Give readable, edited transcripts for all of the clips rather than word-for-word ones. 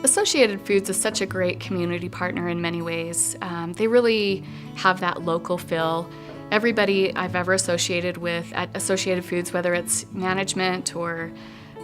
Associated Foods is such a great community partner in many ways. They really have that local feel. Everybody I've ever associated with at Associated Foods, whether it's management or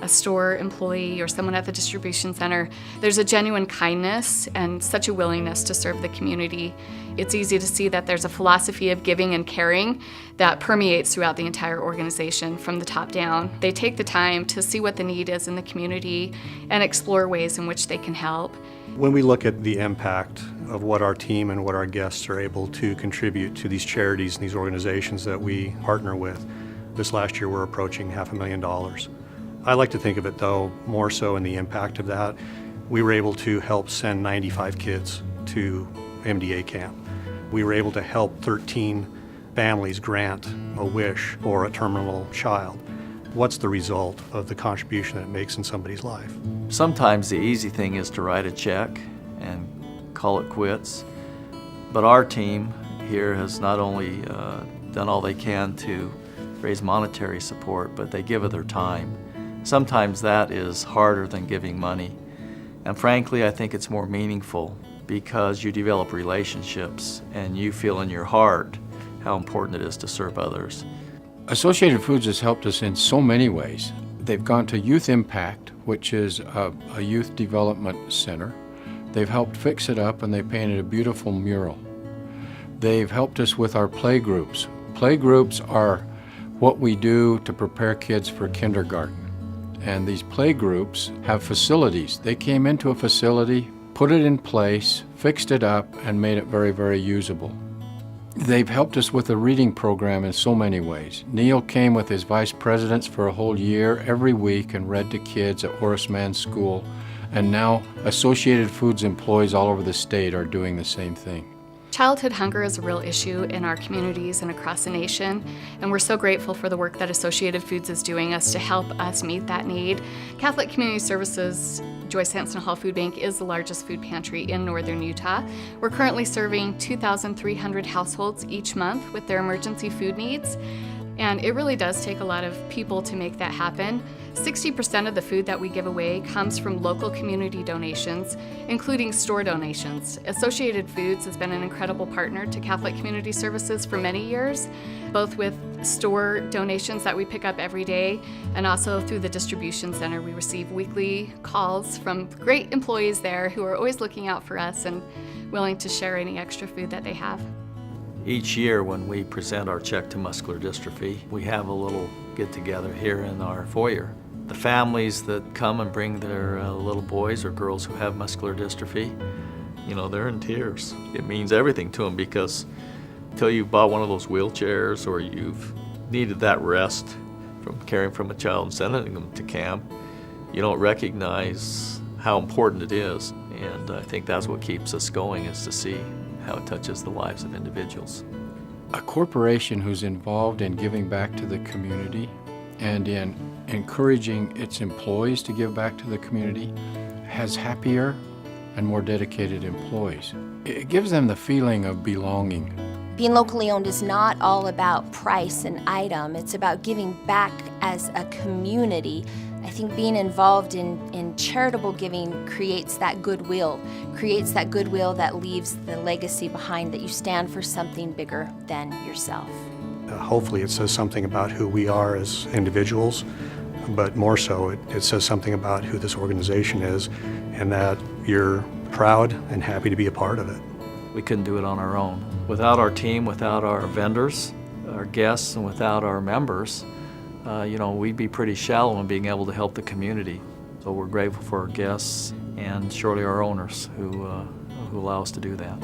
a store employee or someone at the distribution center, there's a genuine kindness and such a willingness to serve the community. It's easy to see that there's a philosophy of giving and caring that permeates throughout the entire organization from the top down. They take the time to see what the need is in the community and explore ways in which they can help. When we look at the impact of what our team and what our guests are able to contribute to these charities and these organizations that we partner with, this last year we're approaching $500,000. I like to think of it, though, more so in the impact of that. We were able to help send 95 kids to MDA camp. We were able to help 13 families grant a wish for a terminal child. What's the result of the contribution that it makes in somebody's life? Sometimes the easy thing is to write a check and call it quits. But our team here has not only done all they can to raise monetary support, but they give of their time. Sometimes that is harder than giving money. And frankly, I think it's more meaningful because you develop relationships and you feel in your heart how important it is to serve others. Associated Foods has helped us in so many ways. They've gone to Youth Impact, which is a youth development center. They've helped fix it up and they painted a beautiful mural. They've helped us with our play groups. Play groups are what we do to prepare kids for kindergarten. And these play groups have facilities. They came into a facility, put it in place, fixed it up, and made it very, very usable. They've helped us with the reading program in so many ways. Neil came with his vice presidents for a whole year every week and read to kids at Horace Mann School. And now Associated Foods employees all over the state are doing the same thing. Childhood hunger is a real issue in our communities and across the nation, and we're so grateful for the work that Associated Foods is doing to help us meet that need. Catholic Community Services Joyce Hanson Hall Food Bank is the largest food pantry in northern Utah. We're currently serving 2,300 households each month with their emergency food needs, and it really does take a lot of people to make that happen. 60% of the food that we give away comes from local community donations, including store donations. Associated Foods has been an incredible partner to Catholic Community Services for many years, both with store donations that we pick up every day and also through the distribution center. We receive weekly calls from great employees there who are always looking out for us and willing to share any extra food that they have. Each year when we present our check to muscular dystrophy, we have a little get-together here in our foyer. The families that come and bring their little boys or girls who have muscular dystrophy, you know, they're in tears. It means everything to them because until you've bought one of those wheelchairs or you've needed that rest from caring from a child and sending them to camp, you don't recognize how important it is. And I think that's what keeps us going, is to see how it touches the lives of individuals. A corporation who's involved in giving back to the community and in encouraging its employees to give back to the community has happier and more dedicated employees. It gives them the feeling of belonging. Being locally owned is not all about price and item. It's about giving back as a community. I think being involved in charitable giving creates that goodwill that leaves the legacy behind, that you stand for something bigger than yourself. Hopefully it says something about who we are as individuals, but more so it says something about who this organization is and that you're proud and happy to be a part of it. We couldn't do it on our own. Without our team, without our vendors, our guests, and without our members, we'd be pretty shallow in being able to help the community. So we're grateful for our guests and surely our owners who allow us to do that.